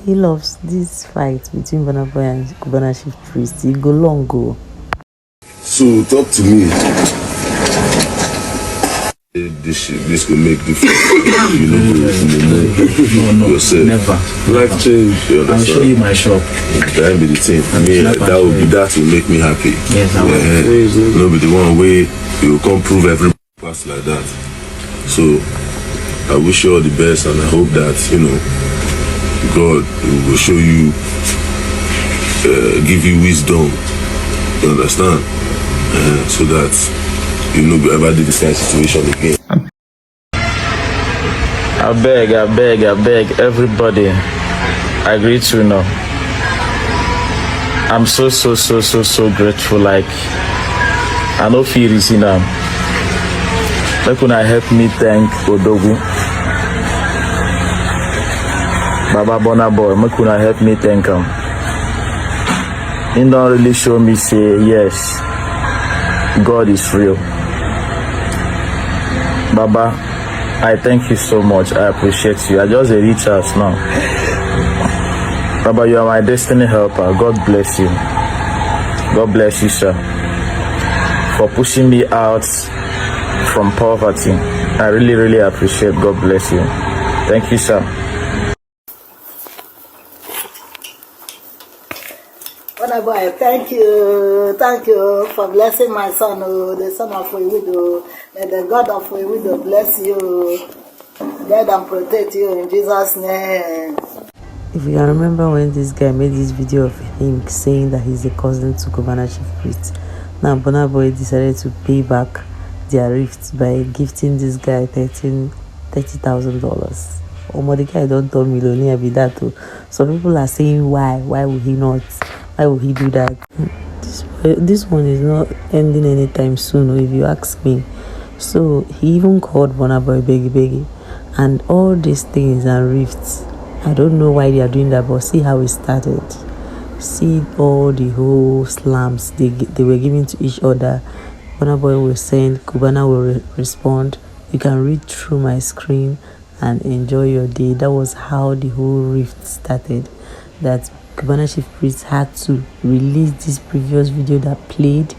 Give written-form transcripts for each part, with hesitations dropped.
he loves this fight between Burna Boy and CUBANA Chief Priest. He go long go. So talk to me. This could make difference. You know, no, yourself. Never. Life change. I'll show you my shop. That be the thing. I mean, that will make me happy. Yes, I will. No, be the one way you will come prove every pass like that. So I wish you all the best, and I hope that God will show you, give you wisdom. You understand? So that you know ever do this kind of situation again. I beg everybody. I agree to know. I'm so grateful. Like I know fear is in them. Like when I help me thank Odogu. Baba Burna Boy, make una help me thank him. He don't really show me say yes, God is real. Baba, I thank you so much. I appreciate you. I just reach out now. Baba, you are my destiny helper. God bless you. God bless you, sir, for pushing me out from poverty. I really appreciate. God bless you. Thank you, sir. Burna Boy, thank you for blessing my son, the son of a widow. May the God of a widow bless you, guide and protect you in Jesus' name. If you can remember when this guy made this video of him saying that he's a cousin to CUBANA Chief Priest, now Burna Boy decided to pay back their rifts by gifting this guy $30,000. The guy don't turn millionaire be that too. So people are saying why would he not? Why would he do that? This one is not ending anytime soon, if you ask me. So he even called Burna Boy beggy, and all these things and rifts, I don't know why they are doing that, but see how it started. See all the whole slams they were giving to each other. Burna Boy was saying CUBANA will respond. You can read through my screen and enjoy your day. That was how the whole rift started. That CUBANA Chief Priest had to release this previous video that played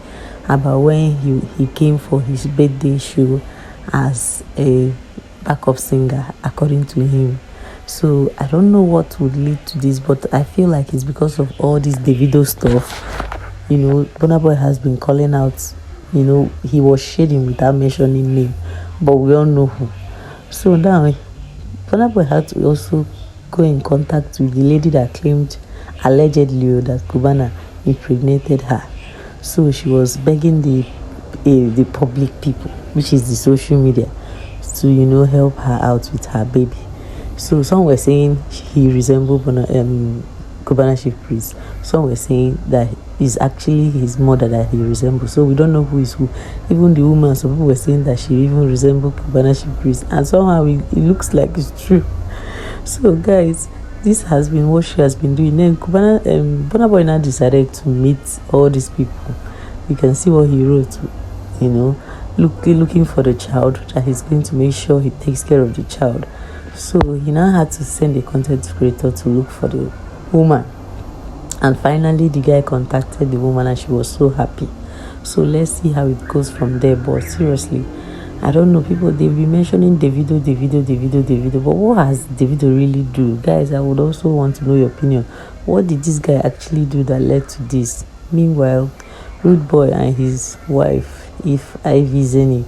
about when he came for his birthday show as a backup singer, according to him. So I don't know what would lead to this, but I feel like it's because of all this Davido stuff. Burna Boy has been calling out, he was shading without mentioning name, but we all know who. So now Burna Boy had to also go in contact with the lady that claimed allegedly that CUBANA impregnated her. So she was begging the public people, which is the social media, to help her out with her baby. So some were saying he resembled CUBANA Chief Priest. Some were saying that it's actually his mother that he resembles. So we don't know who is who. Even the woman, some people were saying that she even resembled CUBANA Chief Priest, and somehow it looks like it's true. So guys, this has been what she has been doing. Then Burna Boy now decided to meet all these people. You can see what he wrote, looking for the child, that he's going to make sure he takes care of the child. So he now had to send a content creator to look for the woman. And finally the guy contacted the woman and she was so happy. So let's see how it goes from there. But seriously, I don't know, people, they've been mentioning Davido, but what has Davido really do? Guys, I would also want to know your opinion. What did this guy actually do that led to this? Meanwhile, Rudeboy and his wife, Ivy Zeni,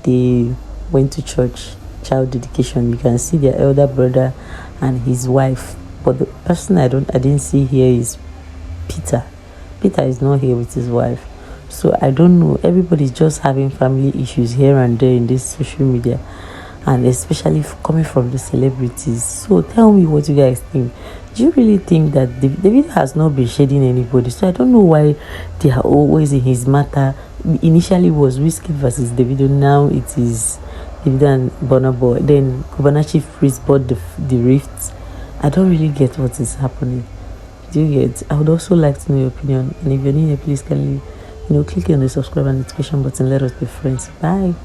they went to church, child dedication. You can see their elder brother and his wife, but the person I didn't see here is Peter. Peter is not here with his wife. So I don't know, everybody's just having family issues here and there in this social media, and especially coming from the celebrities. So tell me what you guys think. Do you really think that David has not been shading anybody? So I don't know why they are always in his matter. Initially it was Wizkid versus Davido, now it is Davido and Burna Boy. Then CUBANA Chief Priest bought the rifts. I don't really get what is happening. Do you get? I would also like to know your opinion, and if you're new here, please kindly click on the subscribe and notification button. Let us be friends. Bye.